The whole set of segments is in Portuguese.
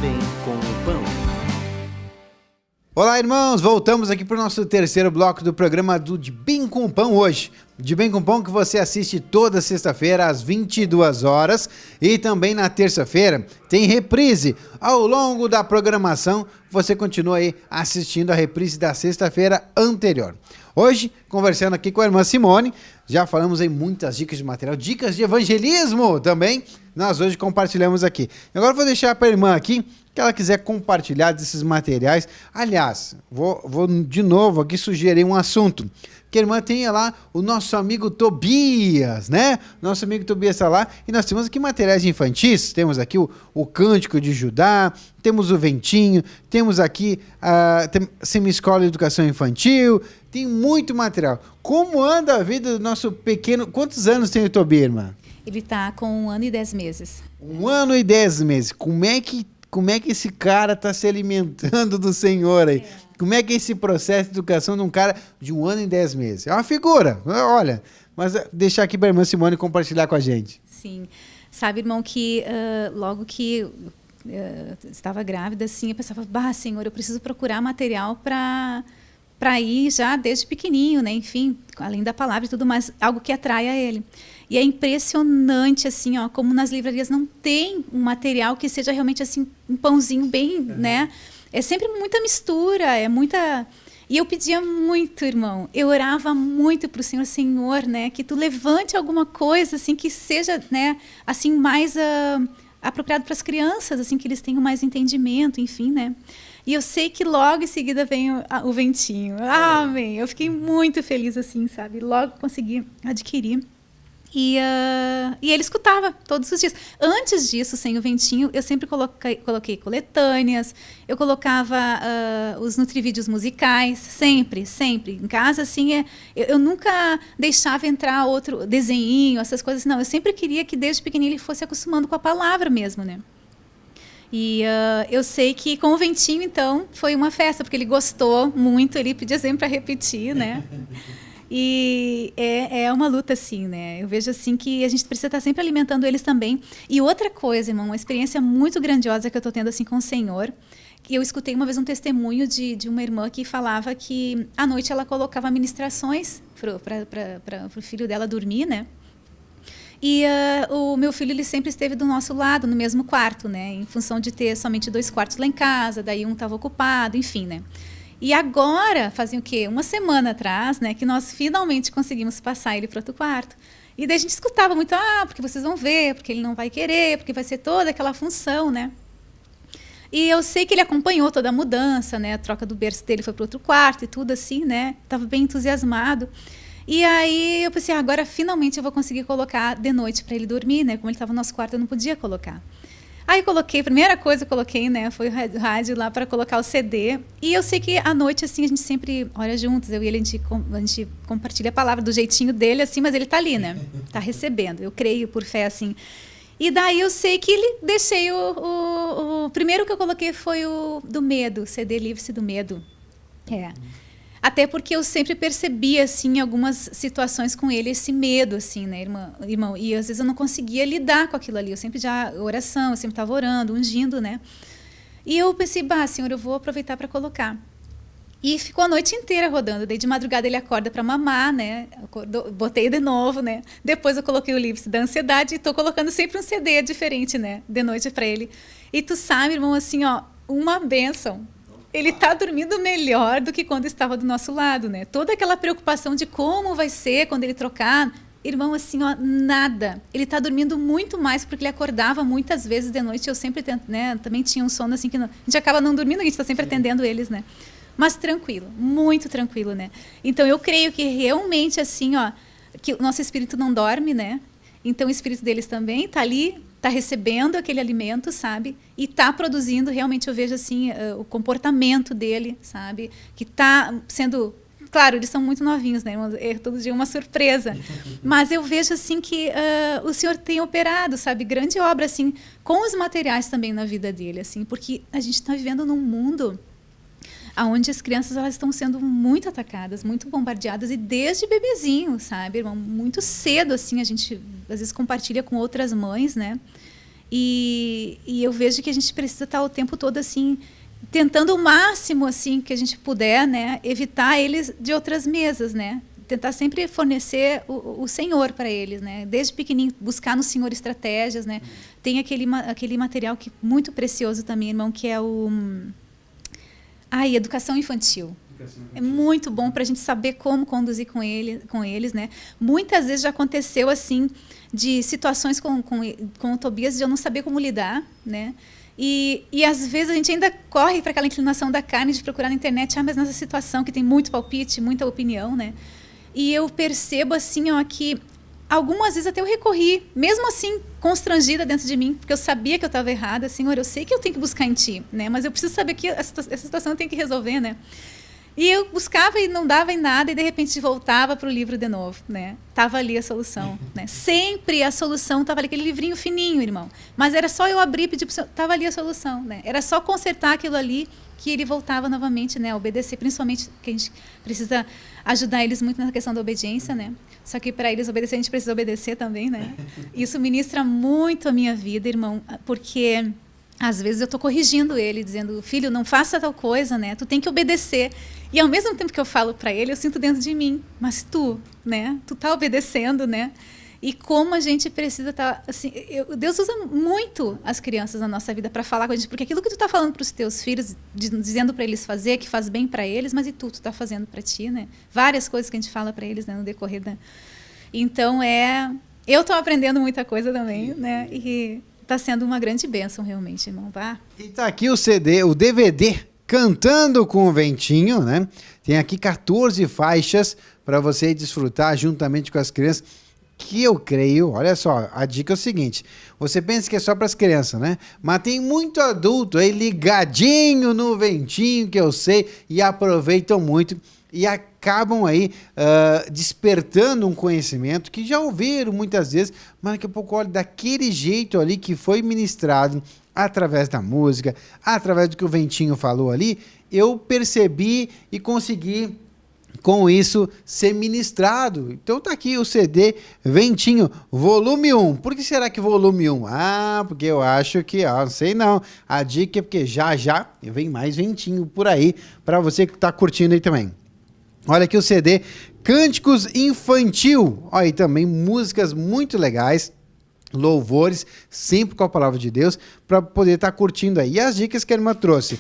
Bem com o Pão. Olá, irmãos! Voltamos aqui para o nosso terceiro bloco do programa do De Bem com o Pão hoje. De Bem com o Pão que você assiste toda sexta-feira às 22 horas e também na terça-feira tem reprise. Ao longo da programação, você continua aí assistindo a reprise da sexta-feira anterior. Hoje, conversando aqui com a irmã Simone, já falamos aí muitas dicas de material, dicas de evangelismo também, nós hoje compartilhamos aqui. Agora eu vou deixar para a irmã aqui, que ela quiser compartilhar desses materiais. Aliás, vou de novo aqui sugerir um assunto. Que a irmã tenha lá o nosso amigo Tobias, né? Nosso amigo Tobias está lá. E nós temos aqui materiais infantis. Temos aqui o Cântico de Judá, temos o Ventinho, temos aqui a Semi-Escola de Educação Infantil. Tem muito material. Como anda a vida do nosso pequeno... Quantos anos tem o Tobias, irmã? Ele está com 1 ano e 10 meses. 1 ano e 10 meses. Como é que esse cara está se alimentando do Senhor aí? Como é que é esse processo de educação de um cara de 1 ano e 10 meses? É uma figura, olha. Mas deixar aqui para a irmã Simone compartilhar com a gente. Sim. Sabe, irmão, que logo que estava grávida, assim, eu pensava, Senhor, eu preciso procurar material para ir já desde pequenininho, né? Enfim, além da palavra e tudo mais, algo que atraia ele. E é impressionante, assim, ó, como nas livrarias não tem um material que seja realmente, assim, um pãozinho bem, né? É sempre muita mistura, é muita... E eu pedia muito, irmão. Eu orava muito para o Senhor, né? Que tu levante alguma coisa, assim, que seja, né? Assim, mais apropriado para as crianças, assim, que eles tenham mais entendimento, enfim, né? E eu sei que logo em seguida vem o Ventinho. Amém! Eu fiquei muito feliz, assim, sabe? Logo consegui adquirir. E ele escutava todos os dias. Antes disso, sem o Ventinho, eu sempre coloquei coletâneas, eu colocava os nutrivídeos musicais, sempre. Em casa, assim, eu nunca deixava entrar outro desenhinho, essas coisas. Não, eu sempre queria que desde pequenininho ele fosse acostumando com a palavra mesmo, né? E eu sei que com o Ventinho, então, foi uma festa, porque ele gostou muito, ele pedia sempre para repetir, né? E é uma luta, assim, né? Eu vejo, assim, que a gente precisa estar sempre alimentando eles também. E outra coisa, irmão, uma experiência muito grandiosa que eu estou tendo, assim, com o Senhor, que eu escutei uma vez um testemunho de uma irmã que falava que à noite ela colocava ministrações para o filho dela dormir, né? E o meu filho, ele sempre esteve do nosso lado, no mesmo quarto, né? Em função de ter somente 2 quartos lá em casa, daí um estava ocupado, enfim, né? E agora, fazia o quê? 1 semana atrás, né? Que nós finalmente conseguimos passar ele para outro quarto. E daí a gente escutava muito, porque vocês vão ver, porque ele não vai querer, porque vai ser toda aquela função, né? E eu sei que ele acompanhou toda a mudança, né? A troca do berço dele foi para outro quarto e tudo assim, né? Estava bem entusiasmado. E aí eu pensei, agora finalmente eu vou conseguir colocar de noite para ele dormir, né? Como ele estava no nosso quarto, eu não podia colocar. Aí coloquei, a primeira coisa que eu coloquei, né, foi o rádio lá para colocar o CD. E eu sei que à noite, assim, a gente sempre ora juntos, eu e ele, a gente compartilha a palavra do jeitinho dele, assim, mas ele tá ali, né? Tá recebendo, eu creio por fé, assim. E daí eu sei que deixei o primeiro que eu coloquei foi o do medo, CD Livre-se do Medo. Até porque eu sempre percebia, assim, algumas situações com ele, esse medo, assim, né, irmão? E às vezes eu não conseguia lidar com aquilo ali. Eu sempre oração, eu sempre estava orando, ungindo, né? E eu pensei, Senhor, eu vou aproveitar para colocar. E ficou a noite inteira rodando. Daí de madrugada ele acorda para mamar, né? Botei de novo, né? Depois eu coloquei o Livre-se da Ansiedade e estou colocando sempre um CD diferente, né? De noite para ele. E tu sabe, irmão, assim, ó, uma bênção. Ele está dormindo melhor do que quando estava do nosso lado, né? Toda aquela preocupação de como vai ser quando ele trocar, irmão, assim, ó, nada. Ele está dormindo muito mais porque ele acordava muitas vezes de noite. Eu sempre tento, né? Também tinha um sono assim que a gente acaba não dormindo, a gente está sempre atendendo eles, né? Mas tranquilo, muito tranquilo, né? Então eu creio que realmente assim, ó, que o nosso espírito não dorme, né? Então o espírito deles também está ali, está recebendo aquele alimento, sabe? E está produzindo, realmente eu vejo assim, o comportamento dele, sabe? Que está sendo... Claro, eles são muito novinhos, né? É todo dia uma surpresa. Mas eu vejo assim que o Senhor tem operado, sabe? Grande obra, assim, com os materiais também na vida dele, assim. Porque a gente está vivendo num mundo onde as crianças elas estão sendo muito atacadas, muito bombardeadas, e desde bebezinho, sabe, irmão? Muito cedo, assim, a gente às vezes compartilha com outras mães, né? E eu vejo que a gente precisa estar o tempo todo assim, tentando o máximo assim que a gente puder, né, evitar eles de outras mesas, né? Tentar sempre fornecer o Senhor para eles, né? Desde pequenininho, buscar no Senhor estratégias, né? Tem aquele material que muito precioso também, irmão, que é educação infantil. É muito bom para a gente saber como conduzir com eles, né? Muitas vezes já aconteceu assim de situações com o Tobias de eu não saber como lidar, né? E às vezes a gente ainda corre para aquela inclinação da carne de procurar na internet, mas nessa situação que tem muito palpite, muita opinião, né? E eu percebo assim, ó, que algumas vezes até eu recorri, mesmo assim constrangida dentro de mim, porque eu sabia que eu estava errada. Senhor, eu sei que eu tenho que buscar em Ti, né? Mas eu preciso saber que essa situação eu tenho que resolver, né? E eu buscava e não dava em nada, e de repente voltava para o livro de novo, né? Tava ali a solução, né? Sempre a solução estava ali, aquele livrinho fininho, irmão. Mas era só eu abrir e pedir para o Senhor, estava ali a solução, né? Era só consertar aquilo ali que ele voltava novamente, né? A obedecer, principalmente que a gente precisa ajudar eles muito na questão da obediência, né? Só que para eles obedecer, a gente precisa obedecer também, né? Isso ministra muito a minha vida, irmão, porque às vezes eu estou corrigindo ele, dizendo, filho, não faça tal coisa, né? Tu tem que obedecer. E ao mesmo tempo que eu falo para ele, eu sinto dentro de mim, mas tu, né? Tu tá obedecendo, né? E como a gente precisa estar, assim, Deus usa muito as crianças na nossa vida para falar com a gente, porque aquilo que tu tá falando para os teus filhos, dizendo para eles fazer, que faz bem para eles, mas e tu tá fazendo para ti, né? Várias coisas que a gente fala para eles, né, no decorrer da... Então, eu tô aprendendo muita coisa também, né? E tá sendo uma grande bênção, realmente, irmão. Vá. E tá aqui o CD, o DVD, Cantando com o Ventinho, né? Tem aqui 14 faixas para você desfrutar juntamente com as crianças, que eu creio, olha só, a dica é o seguinte, você pensa que é só para as crianças, né? Mas tem muito adulto aí ligadinho no Ventinho, que eu sei, e aproveitam muito e acabam aí despertando um conhecimento que já ouviram muitas vezes, mas daqui a pouco, olha, daquele jeito ali que foi ministrado através da música, através do que o Ventinho falou ali, eu percebi e consegui com isso ser ministrado. Então tá aqui o CD Ventinho, volume 1. Por que será que volume 1? Ah, porque eu acho que, não sei não. A dica é porque já vem mais Ventinho por aí, para você que tá curtindo aí também. Olha aqui o CD Cânticos Infantil. Olha aí também músicas muito legais, louvores, sempre com a palavra de Deus, para poder estar curtindo aí. E as dicas que a irmã trouxe.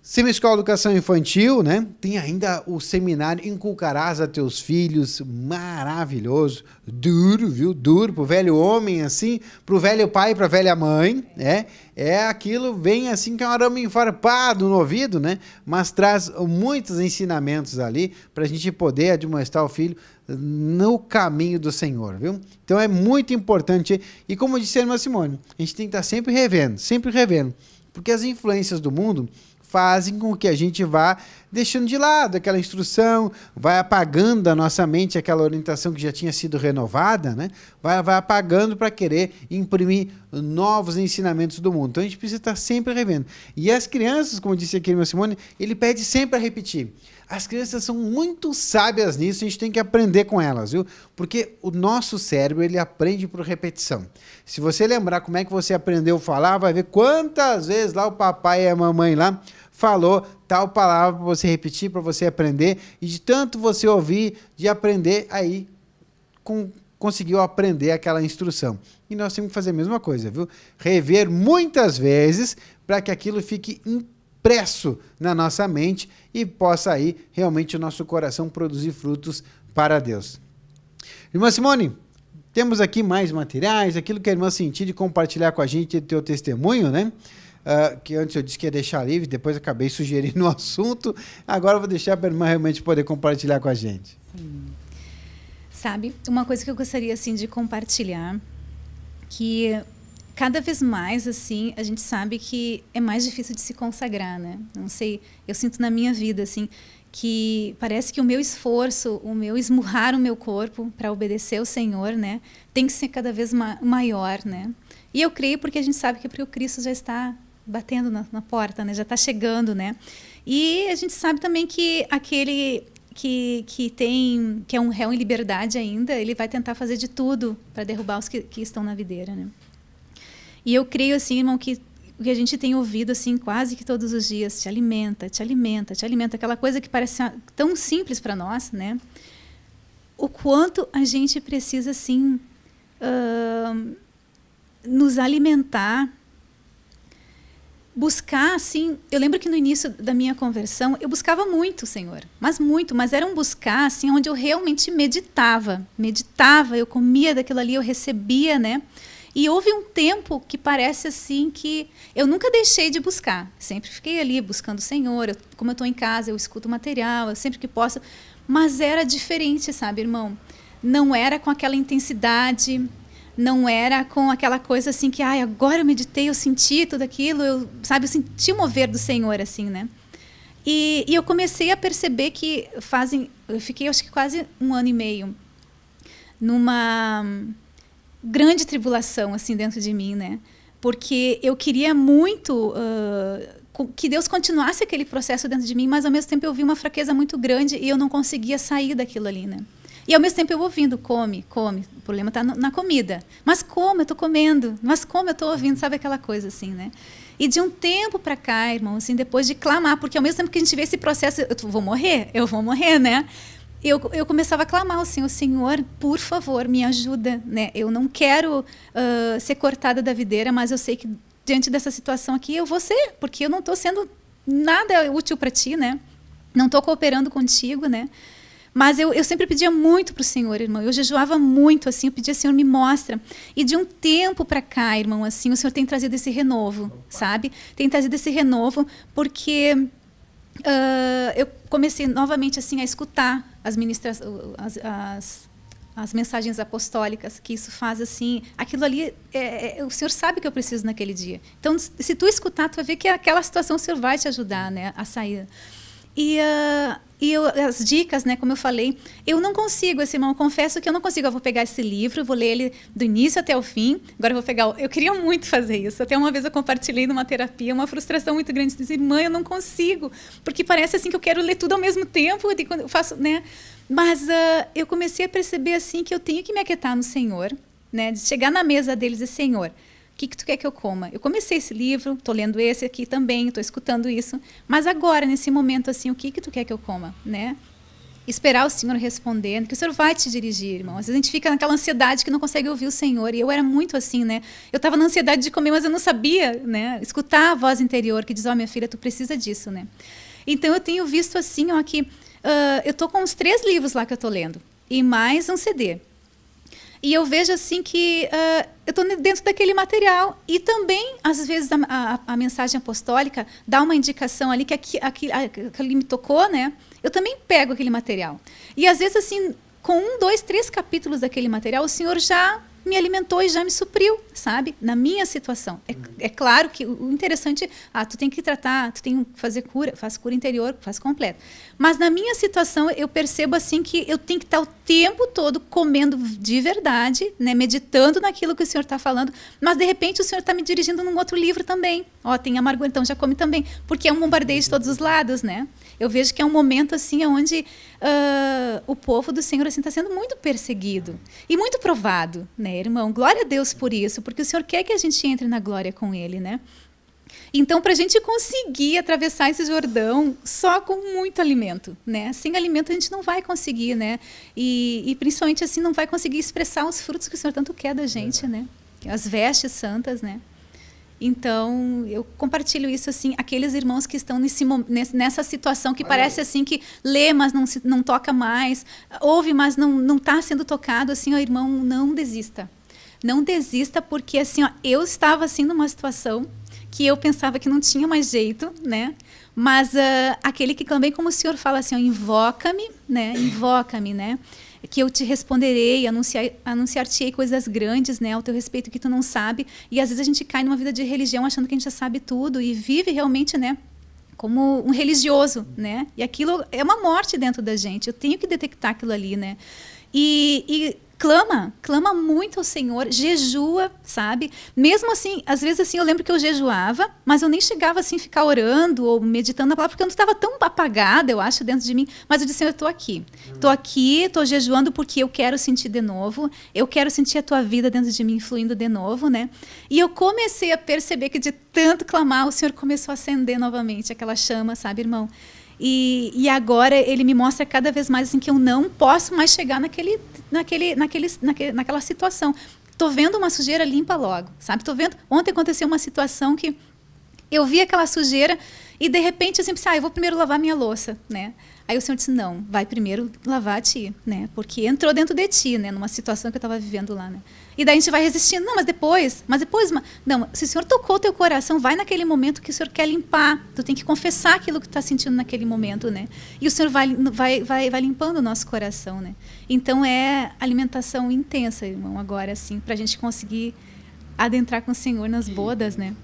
Semi-escola de educação infantil, né? Tem ainda o seminário Inculcarás a Teus Filhos, maravilhoso, duro, viu? Duro pro velho homem, assim, pro velho pai e pra velha mãe, né? É aquilo, vem assim, que é um arame enfarpado no ouvido, né? Mas traz muitos ensinamentos ali pra gente poder admoestar o filho no caminho do Senhor, viu? Então é muito importante, e como disse a irmã Simone, a gente tem que estar sempre revendo, porque as influências do mundo fazem com que a gente vá deixando de lado aquela instrução, vai apagando da nossa mente aquela orientação que já tinha sido renovada, né? Vai apagando para querer imprimir novos ensinamentos do mundo. Então a gente precisa estar sempre revendo. E as crianças, como disse aqui a irmã Simone, ele pede sempre a repetir. As crianças são muito sábias nisso, a gente tem que aprender com elas, viu? Porque o nosso cérebro, ele aprende por repetição. Se você lembrar como é que você aprendeu a falar, vai ver quantas vezes lá o papai e a mamãe lá falou tal palavra para você repetir, para você aprender, e de tanto você ouvir, de aprender, aí conseguiu aprender aquela instrução. E nós temos que fazer a mesma coisa, viu? Rever muitas vezes para que aquilo fique impresso na nossa mente e possa aí realmente o nosso coração produzir frutos para Deus. Irmã Simone, temos aqui mais materiais, aquilo que a irmã sentiu de compartilhar com a gente o teu testemunho, né? Que antes eu disse que ia deixar livre, depois acabei sugerindo o assunto, agora eu vou deixar para a irmã realmente poder compartilhar com a gente. Sim. Sabe, uma coisa que eu gostaria assim de compartilhar, que cada vez mais assim a gente sabe que é mais difícil de se consagrar, né? Não sei, eu sinto na minha vida assim que parece que o meu esforço, o meu esmurrar o meu corpo para obedecer ao Senhor, né, tem que ser cada vez maior, né? E eu creio porque a gente sabe que o Cristo já está batendo na porta, né? Já está chegando, né? E a gente sabe também que aquele que é um réu em liberdade ainda, ele vai tentar fazer de tudo para derrubar os que estão na videira, né? E eu creio, assim, irmão, que o que a gente tem ouvido, assim, quase que todos os dias, te alimenta, te alimenta, te alimenta, aquela coisa que parece tão simples para nós, né? O quanto a gente precisa, assim, nos alimentar, buscar, assim... Eu lembro que no início da minha conversão, eu buscava muito o Senhor, mas era um buscar, assim, onde eu realmente meditava, eu comia daquilo ali, eu recebia, né? E houve um tempo que parece assim que eu nunca deixei de buscar. Sempre fiquei ali buscando o Senhor. Como eu estou em casa, eu escuto material, eu sempre que posso. Mas era diferente, sabe, irmão? Não era com aquela intensidade, não era com aquela coisa assim que, agora eu meditei, eu senti tudo aquilo, eu senti o mover do Senhor, assim, né? E eu comecei a perceber que eu fiquei, acho que quase 1 ano e meio numa grande tribulação assim dentro de mim, né? Porque eu queria muito que Deus continuasse aquele processo dentro de mim, mas ao mesmo tempo eu vi uma fraqueza muito grande e eu não conseguia sair daquilo ali, né? E ao mesmo tempo eu ouvindo, come, o problema está na comida. Mas como eu estou comendo? Mas como eu estou ouvindo? Sabe aquela coisa assim, né? E de um tempo para cá, irmão, assim, depois de clamar, porque ao mesmo tempo que a gente vê esse processo, eu vou morrer, né? Eu começava a clamar assim, o Senhor, por favor, me ajuda, né? Eu não quero ser cortada da videira, mas eu sei que diante dessa situação aqui eu vou ser, porque eu não estou sendo nada útil para ti, né? Não estou cooperando contigo, né? Mas eu sempre pedia muito para o Senhor, irmão. Eu jejuava muito, assim, eu pedia, Senhor, me mostra. E de um tempo para cá, irmão, assim, o Senhor tem trazido esse renovo, sabe? Tem trazido esse renovo porque eu comecei novamente assim a escutar as mensagens apostólicas, que isso faz assim, aquilo ali, o Senhor sabe que eu preciso naquele dia. Então, se tu escutar, tu vai ver que aquela situação o Senhor vai te ajudar, né, a sair. E as dicas, né, como eu falei, eu não consigo, assim, irmão, eu confesso que eu não consigo. Eu vou pegar esse livro, vou ler ele do início até o fim. Agora eu vou pegar... Eu queria muito fazer isso. Até uma vez eu compartilhei numa terapia uma frustração muito grande. Eu disse, irmã, eu não consigo, porque parece assim que eu quero ler tudo ao mesmo tempo. E quando eu faço, né? Mas eu comecei a perceber assim que eu tenho que me aquietar no Senhor, né? De chegar na mesa deles e dizer, Senhor, o que tu quer que eu coma? Eu comecei esse livro, estou lendo esse aqui também, estou escutando isso. Mas agora, nesse momento, assim, o que tu quer que eu coma? Né? Esperar o Senhor respondendo, que o Senhor vai te dirigir, irmão. Às vezes a gente fica naquela ansiedade que não consegue ouvir o Senhor. E eu era muito assim, né? Eu estava na ansiedade de comer, mas eu não sabia, né? Escutar a voz interior que diz, minha filha, tu precisa disso, né? Então, eu tenho visto assim, que eu estou com uns 3 livros lá que eu estou lendo. E mais um CD. E eu vejo assim que eu estou dentro daquele material. E também, às vezes, a mensagem apostólica dá uma indicação ali que aquilo me tocou, né? Eu também pego aquele material. E, às vezes, assim, com 1, 2, 3 capítulos daquele material, o Senhor já me alimentou e já me supriu, sabe? Na minha situação. É claro que o interessante... tu tem que tratar, tu tem que fazer cura, faz cura interior, faz completo. Mas na minha situação, eu percebo assim que eu tenho que estar o tempo todo comendo de verdade, né? Meditando naquilo que o Senhor está falando, mas de repente o Senhor está me dirigindo num outro livro também. Tem amargura, então já come também. Porque é um bombardeio de todos os lados, né? Eu vejo que é um momento assim onde o povo do Senhor assim está sendo muito perseguido e muito provado, né, irmão? Glória a Deus por isso, porque o Senhor quer que a gente entre na glória com Ele, né? Então, para a gente conseguir atravessar esse Jordão só com muito alimento, né? Sem alimento a gente não vai conseguir, né? E principalmente assim não vai conseguir expressar os frutos que o Senhor tanto quer da gente, né? As vestes santas, né? Então, eu compartilho isso, assim, aqueles irmãos que estão nessa situação que parece assim que lê, mas não toca mais, ouve, mas não está sendo tocado, assim, irmão, não desista. Não desista, porque assim, eu estava assim numa situação que eu pensava que não tinha mais jeito, né? Mas aquele que também, como o Senhor fala assim, invoca-me, né? Invoca-me, né? Que eu te responderei, anunciar-te-ei coisas grandes, né, ao teu respeito que tu não sabe. E às vezes a gente cai numa vida de religião achando que a gente já sabe tudo e vive realmente, né, como um religioso, né? E aquilo é uma morte dentro da gente. Eu tenho que detectar aquilo ali, né? E clama muito ao Senhor, jejua, sabe? Mesmo assim, às vezes assim, eu lembro que eu jejuava, mas eu nem chegava assim, ficar orando ou meditando na palavra, porque eu não estava tão apagada, eu acho, dentro de mim. Mas eu disse, eu estou aqui. Estou jejuando porque eu quero sentir de novo, eu quero sentir a tua vida dentro de mim fluindo de novo, né? E eu comecei a perceber que de tanto clamar, o Senhor começou a acender novamente aquela chama, sabe, irmão? E agora ele me mostra cada vez mais assim, que eu não posso mais chegar naquela situação. Tô vendo uma sujeira, limpa logo, sabe? Tô vendo. Ontem aconteceu uma situação que eu vi aquela sujeira e de repente eu pensei, eu vou primeiro lavar minha louça, né? Aí o Senhor disse, não, vai primeiro lavar a ti, né? Porque entrou dentro de ti, né? Numa situação que eu estava vivendo lá, né? E daí a gente vai resistindo, não, mas depois, não, se o Senhor tocou o teu coração, vai naquele momento que o Senhor quer limpar, tu tem que confessar aquilo que tu está sentindo naquele momento, né? E o Senhor vai limpando o nosso coração, né? Então é alimentação intensa, irmão, agora, assim, para a gente conseguir adentrar com o Senhor nas bodas, né?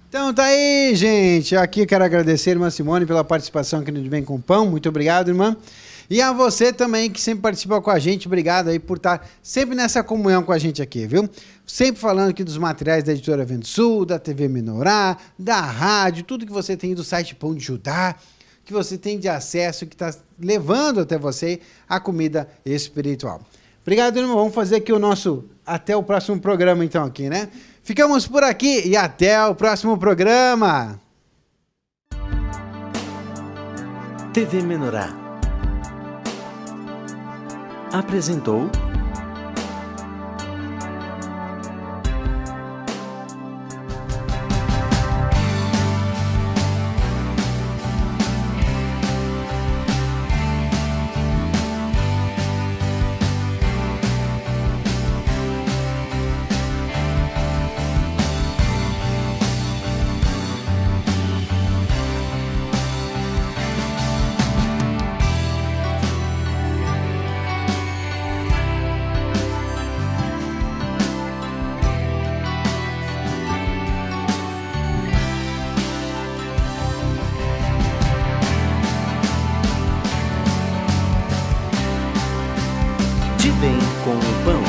Então tá aí, gente. Aqui quero agradecer a irmã Simone pela participação aqui no De Bem com Pão. Muito obrigado, irmã. E a você também que sempre participa com a gente. Obrigado aí por estar sempre nessa comunhão com a gente aqui, viu? Sempre falando aqui dos materiais da Editora Vento Sul, da TV Menorá, da rádio, tudo que você tem do site Pão de Judá, que você tem de acesso, que está levando até você a comida espiritual. Obrigado, irmão. Vamos fazer aqui até o próximo programa então aqui, né? Ficamos por aqui e até o próximo programa. TV Menorá apresentou De Bem com o Pão.